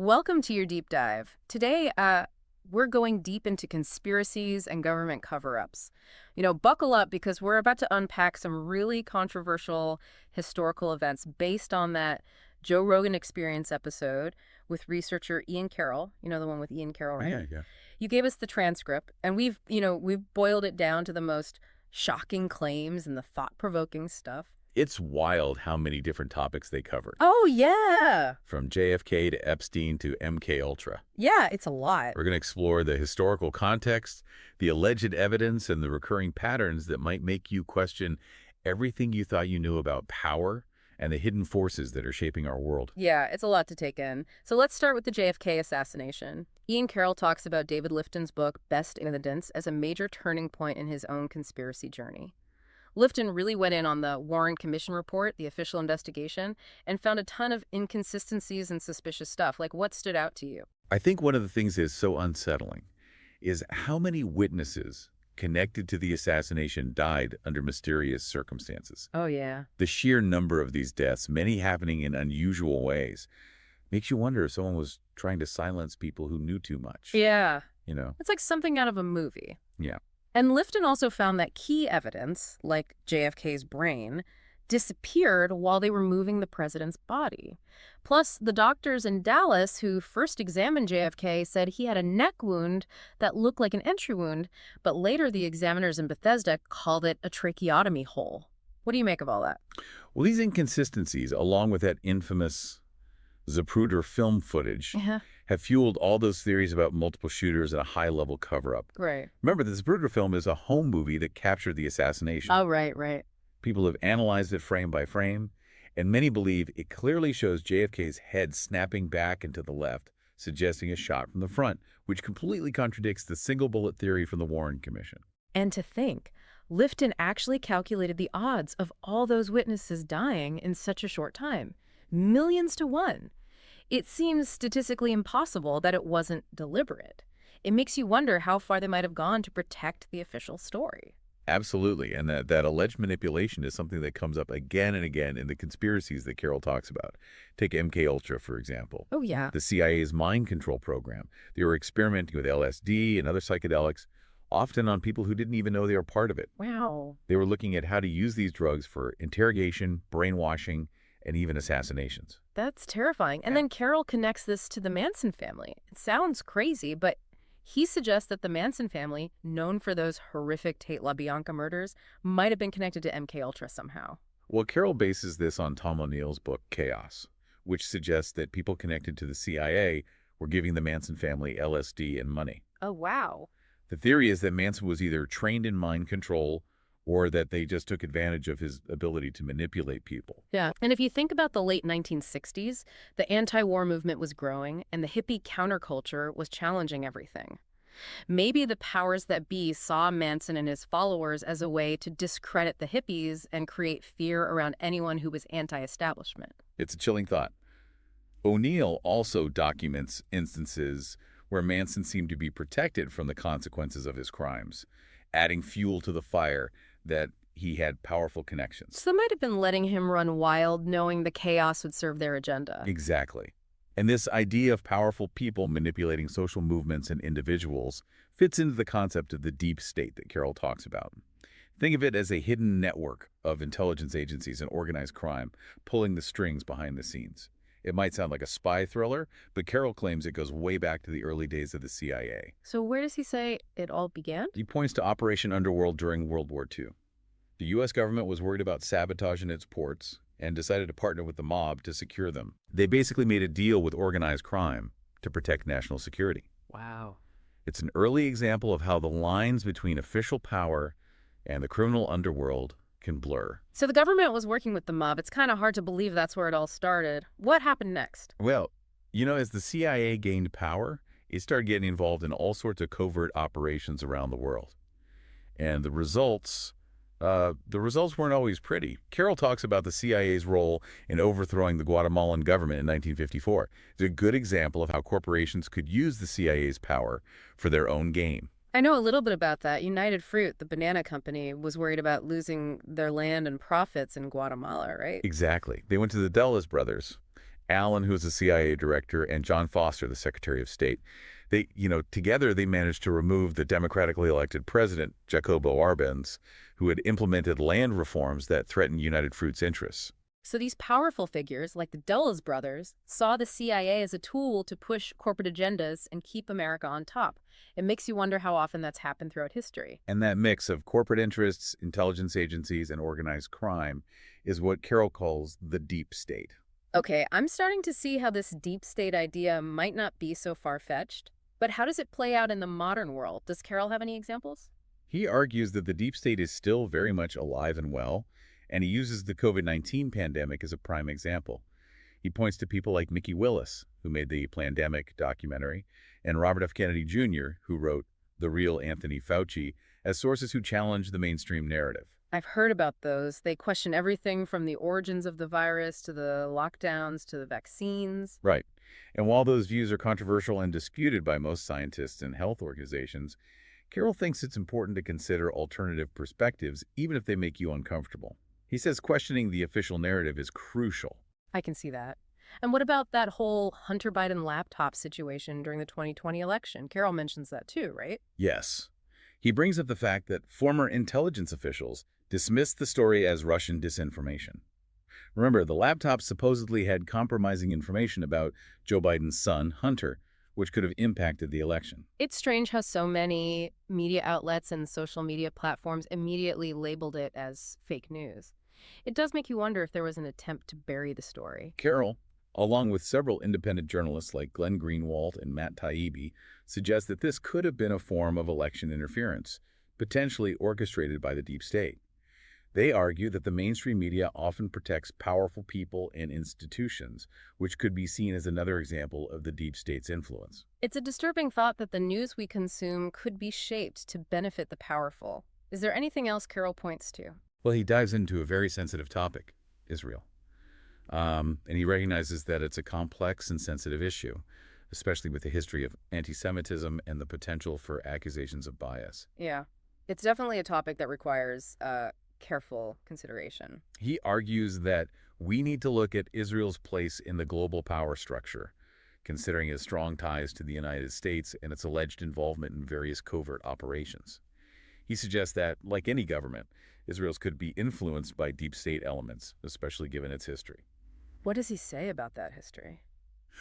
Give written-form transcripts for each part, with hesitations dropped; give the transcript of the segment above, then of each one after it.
Welcome to your deep dive. Today, we're going deep into conspiracies and government cover-ups. Buckle up because we're about to unpack some really controversial historical events based on that Joe Rogan Experience episode with researcher Ian Carroll. You know, the one with Ian Carroll, right? Yeah. You gave us the transcript, and we've boiled it down to the most shocking claims and the thought-provoking stuff. It's wild how many different topics they covered, Oh, yeah. from JFK to Epstein to MK Ultra. Yeah, it's a lot. We're going to explore the historical context, the alleged evidence, and the recurring patterns that might make you question everything you thought you knew about power and the hidden forces that are shaping our world. Yeah, it's a lot to take in. So let's start with the JFK assassination. Ian Carroll talks about David Lifton's book, Best Evidence, as a major turning point in his own conspiracy journey. Lifton really went in on the Warren Commission report, the official investigation, and found a ton of inconsistencies and suspicious stuff. Like, what stood out to you? I think one of the things that's so unsettling is how many witnesses connected to the assassination died under mysterious circumstances. Oh, yeah. The sheer number of these deaths, many happening in unusual ways, makes you wonder if someone was trying to silence people who knew too much. Yeah. You know? It's like something out of a movie. Yeah. And Lifton also found that key evidence, like JFK's brain, disappeared while they were moving the president's body. Plus, the doctors in Dallas who first examined JFK said he had a neck wound that looked like an entry wound, but later the examiners in Bethesda called it a tracheotomy hole. What do you make of all that? Well, these inconsistencies, along with that infamous Zapruder film footage, have fueled all those theories about multiple shooters and a high-level cover-up. Right. Remember, the Zapruder film is a home movie that captured the assassination. Oh, right. People have analyzed it frame by frame, and many believe it clearly shows JFK's head snapping back and to the left, suggesting a shot from the front, which completely contradicts the single-bullet theory from the Warren Commission. And to think, Lifton actually calculated the odds of all those witnesses dying in such a short time. Millions to one. It seems statistically impossible that it wasn't deliberate. It makes you wonder how far they might have gone to protect the official story. Absolutely, and that alleged manipulation is something that comes up again and again in the conspiracies that Carroll talks about. Take MK Ultra, for example. Oh, yeah. The CIA's mind control program. They were experimenting with LSD and other psychedelics, often on people who didn't even know they were part of it. Wow. They were looking at how to use these drugs for interrogation, brainwashing, and even assassinations. That's terrifying. And then Carroll connects this to the Manson family. It sounds crazy, but he suggests that the Manson family, known for those horrific Tate LaBianca murders, might have been connected to MK Ultra somehow. Well, Carroll bases this on Tom O'Neill's book, Chaos, which suggests that people connected to the CIA were giving the Manson family LSD and money. Oh, wow. The theory is that Manson was either trained in mind control or that they just took advantage of his ability to manipulate people. Yeah. And if you think about the late 1960s, the anti-war movement was growing and the hippie counterculture was challenging everything. Maybe the powers that be saw Manson and his followers as a way to discredit the hippies and create fear around anyone who was anti-establishment. It's a chilling thought. O'Neill also documents instances where Manson seemed to be protected from the consequences of his crimes, adding fuel to the fire that he had powerful connections. So they might have been letting him run wild, knowing the chaos would serve their agenda. Exactly. And this idea of powerful people manipulating social movements and individuals fits into the concept of the deep state that Carroll talks about. Think of it as a hidden network of intelligence agencies and organized crime pulling the strings behind the scenes. It might sound like a spy thriller, but Carroll claims it goes way back to the early days of the CIA. So where does he say it all began? He points to Operation Underworld during World War II. The U.S. government was worried about sabotage in its ports and decided to partner with the mob to secure them. They basically made a deal with organized crime to protect national security. Wow. It's an early example of how the lines between official power and the criminal underworld can blur. So the government was working with the mob. It's kind of hard to believe that's where it all started. What happened next? Well, as the CIA gained power, it started getting involved in all sorts of covert operations around the world. And the results weren't always pretty. Carroll talks about the CIA's role in overthrowing the Guatemalan government in 1954. It's a good example of how corporations could use the CIA's power for their own gain. I know a little bit about that. United Fruit, the banana company, was worried about losing their land and profits in Guatemala, right? Exactly. They went to the Dulles brothers, Allen, who's the CIA director, and John Foster, the Secretary of State. Together they managed to remove the democratically elected president, Jacobo Arbenz, who had implemented land reforms that threatened United Fruit's interests. So these powerful figures, like the Dulles brothers, saw the CIA as a tool to push corporate agendas and keep America on top. It makes you wonder how often that's happened throughout history. And that mix of corporate interests, intelligence agencies, and organized crime is what Carroll calls the deep state. Okay, I'm starting to see how this deep state idea might not be so far-fetched. But how does it play out in the modern world? Does Carroll have any examples? He argues that the deep state is still very much alive and well, and he uses the COVID-19 pandemic as a prime example. He points to people like Mickey Willis, who made the Plandemic documentary, and Robert F. Kennedy Jr., who wrote The Real Anthony Fauci, as sources who challenge the mainstream narrative. I've heard about those. They question everything from the origins of the virus to the lockdowns to the vaccines. Right. And while those views are controversial and disputed by most scientists and health organizations, Carroll thinks it's important to consider alternative perspectives, even if they make you uncomfortable. He says questioning the official narrative is crucial. I can see that. And what about that whole Hunter Biden laptop situation during the 2020 election? Carroll mentions that too, right? Yes. He brings up the fact that former intelligence officials dismissed the story as Russian disinformation. Remember, the laptop supposedly had compromising information about Joe Biden's son, Hunter, which could have impacted the election. It's strange how so many media outlets and social media platforms immediately labeled it as fake news. It does make you wonder if there was an attempt to bury the story. Carroll, along with several independent journalists like Glenn Greenwald and Matt Taibbi, suggest that this could have been a form of election interference, potentially orchestrated by the deep state. They argue that the mainstream media often protects powerful people and institutions, which could be seen as another example of the deep state's influence. It's a disturbing thought that the news we consume could be shaped to benefit the powerful. Is there anything else Carroll points to? Well, he dives into a very sensitive topic, Israel. And he recognizes that it's a complex and sensitive issue, especially with the history of anti-Semitism and the potential for accusations of bias. Yeah, it's definitely a topic that requires careful consideration. He argues that we need to look at Israel's place in the global power structure, considering its strong ties to the United States and its alleged involvement in various covert operations. He suggests that, like any government, Israel's could be influenced by deep state elements, especially given its history. What does he say about that history?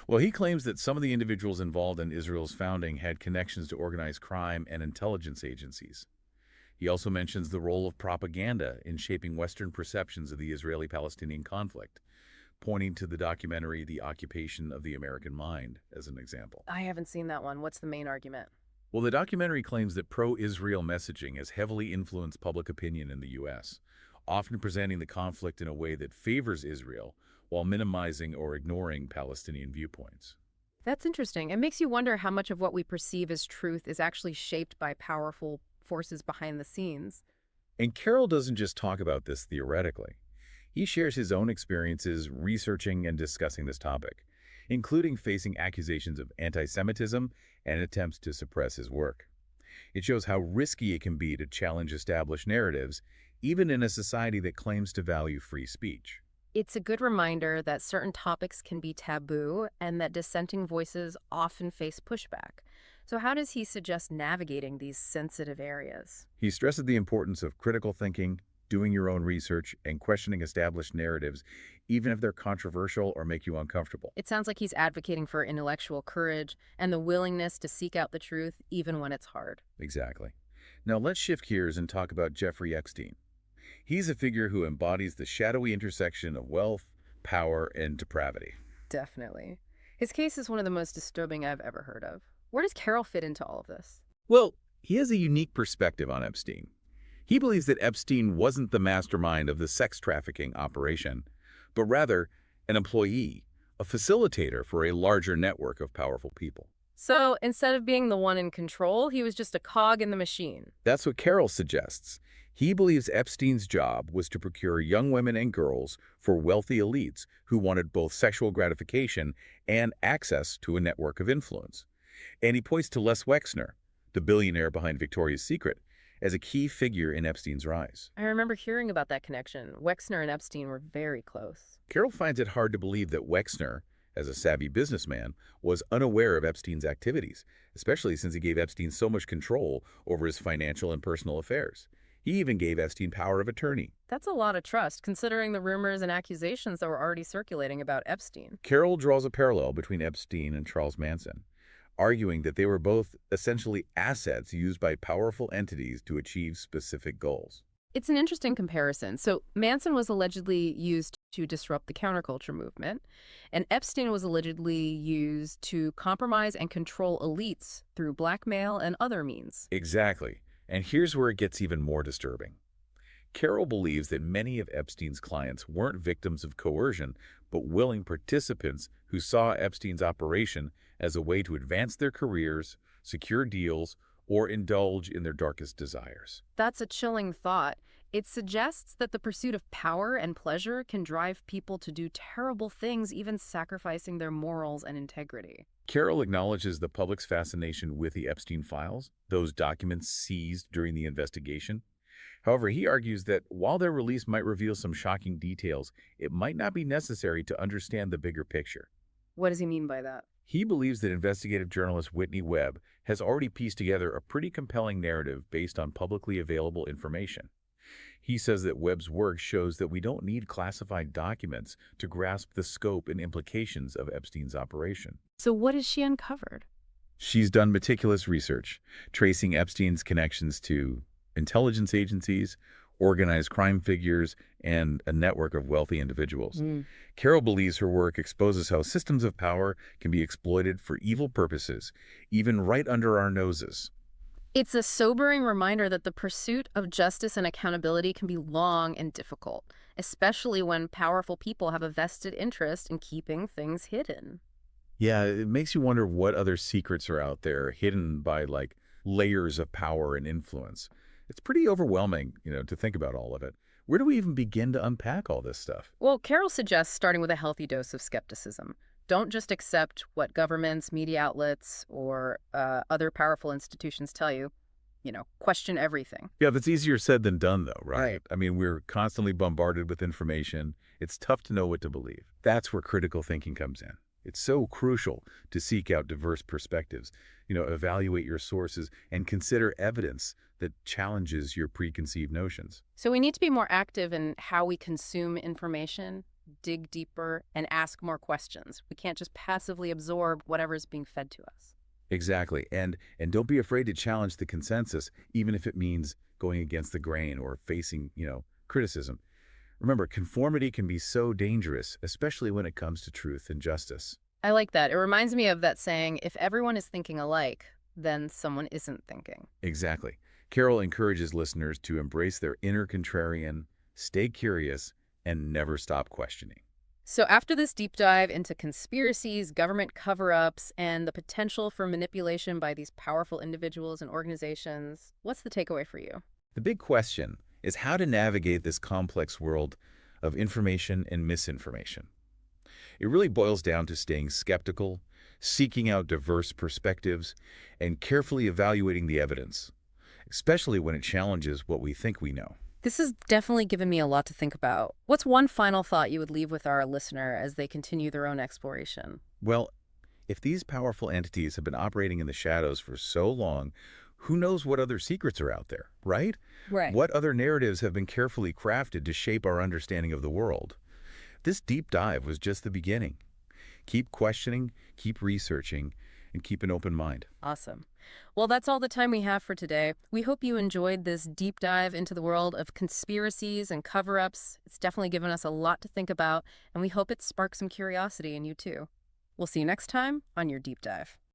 Well, he claims that some of the individuals involved in Israel's founding had connections to organized crime and intelligence agencies. He also mentions the role of propaganda in shaping Western perceptions of the Israeli-Palestinian conflict, pointing to the documentary The Occupation of the American Mind as an example. I haven't seen that one. What's the main argument? Well, the documentary claims that pro-Israel messaging has heavily influenced public opinion in the U.S., often presenting the conflict in a way that favors Israel while minimizing or ignoring Palestinian viewpoints. That's interesting. It makes you wonder how much of what we perceive as truth is actually shaped by powerful forces behind the scenes. And Carroll doesn't just talk about this theoretically. He shares his own experiences researching and discussing this topic, including facing accusations of anti-Semitism and attempts to suppress his work. It shows how risky it can be to challenge established narratives, even in a society that claims to value free speech. It's a good reminder that certain topics can be taboo and that dissenting voices often face pushback. So how does he suggest navigating these sensitive areas? He stresses the importance of critical thinking, doing your own research, and questioning established narratives, even if they're controversial or make you uncomfortable. It sounds like he's advocating for intellectual courage and the willingness to seek out the truth even when it's hard. Exactly. Now let's shift gears and talk about Jeffrey Epstein. He's a figure who embodies the shadowy intersection of wealth, power, and depravity. Definitely. His case is one of the most disturbing I've ever heard of. Where does Carroll fit into all of this? Well, he has a unique perspective on Epstein. He believes that Epstein wasn't the mastermind of the sex trafficking operation, but rather an employee, a facilitator for a larger network of powerful people. So instead of being the one in control, he was just a cog in the machine. That's what Carroll suggests. He believes Epstein's job was to procure young women and girls for wealthy elites who wanted both sexual gratification and access to a network of influence. And he points to Les Wexner, the billionaire behind Victoria's Secret, as a key figure in Epstein's rise. I remember hearing about that connection. Wexner and Epstein were very close. Carroll finds it hard to believe that Wexner, as a savvy businessman, was unaware of Epstein's activities, especially since he gave Epstein so much control over his financial and personal affairs. He even gave Epstein power of attorney. That's a lot of trust, considering the rumors and accusations that were already circulating about Epstein. Carroll draws a parallel between Epstein and Charles Manson, arguing that they were both essentially assets used by powerful entities to achieve specific goals. It's an interesting comparison. So Manson was allegedly used to disrupt the counterculture movement, and Epstein was allegedly used to compromise and control elites through blackmail and other means. Exactly. And here's where it gets even more disturbing. Carroll believes that many of Epstein's clients weren't victims of coercion, but willing participants who saw Epstein's operation as a way to advance their careers, secure deals, or indulge in their darkest desires. That's a chilling thought. It suggests that the pursuit of power and pleasure can drive people to do terrible things, even sacrificing their morals and integrity. Carroll acknowledges the public's fascination with the Epstein files, those documents seized during the investigation. However, he argues that while their release might reveal some shocking details, it might not be necessary to understand the bigger picture. What does he mean by that? He believes that investigative journalist Whitney Webb has already pieced together a pretty compelling narrative based on publicly available information. He says that Webb's work shows that we don't need classified documents to grasp the scope and implications of Epstein's operation. So what has she uncovered? She's done meticulous research, tracing Epstein's connections to intelligence agencies, organized crime figures, and a network of wealthy individuals. Carroll believes her work exposes how systems of power can be exploited for evil purposes, even right under our noses. It's a sobering reminder that the pursuit of justice and accountability can be long and difficult, especially when powerful people have a vested interest in keeping things hidden. Yeah, it makes you wonder what other secrets are out there hidden by like layers of power and influence. It's pretty overwhelming, to think about all of it. Where do we even begin to unpack all this stuff? Well, Carroll suggests starting with a healthy dose of skepticism. Don't just accept what governments, media outlets, or other powerful institutions tell you. Question everything. Yeah, that's easier said than done, though, right? Right. I mean, we're constantly bombarded with information. It's tough to know what to believe. That's where critical thinking comes in. It's so crucial to seek out diverse perspectives, evaluate your sources, and consider evidence that challenges your preconceived notions. So we need to be more active in how we consume information, dig deeper, and ask more questions. We can't just passively absorb whatever's being fed to us. Exactly. And don't be afraid to challenge the consensus, even if it means going against the grain or facing, criticism. Remember, conformity can be so dangerous, especially when it comes to truth and justice. I like that. It reminds me of that saying, if everyone is thinking alike, then someone isn't thinking. Exactly. Carroll encourages listeners to embrace their inner contrarian, stay curious, and never stop questioning. So after this deep dive into conspiracies, government cover-ups, and the potential for manipulation by these powerful individuals and organizations, what's the takeaway for you? The big question is how to navigate this complex world of information and misinformation. It really boils down to staying skeptical, seeking out diverse perspectives, and carefully evaluating the evidence, especially when it challenges what we think we know. This has definitely given me a lot to think about. What's one final thought you would leave with our listener as they continue their own exploration? Well, if these powerful entities have been operating in the shadows for so long, who knows what other secrets are out there, right? Right. What other narratives have been carefully crafted to shape our understanding of the world? This deep dive was just the beginning. Keep questioning, keep researching, and keep an open mind. Awesome. Well, that's all the time we have for today. We hope you enjoyed this deep dive into the world of conspiracies and cover-ups. It's definitely given us a lot to think about, and we hope it sparks some curiosity in you too. We'll see you next time on your deep dive.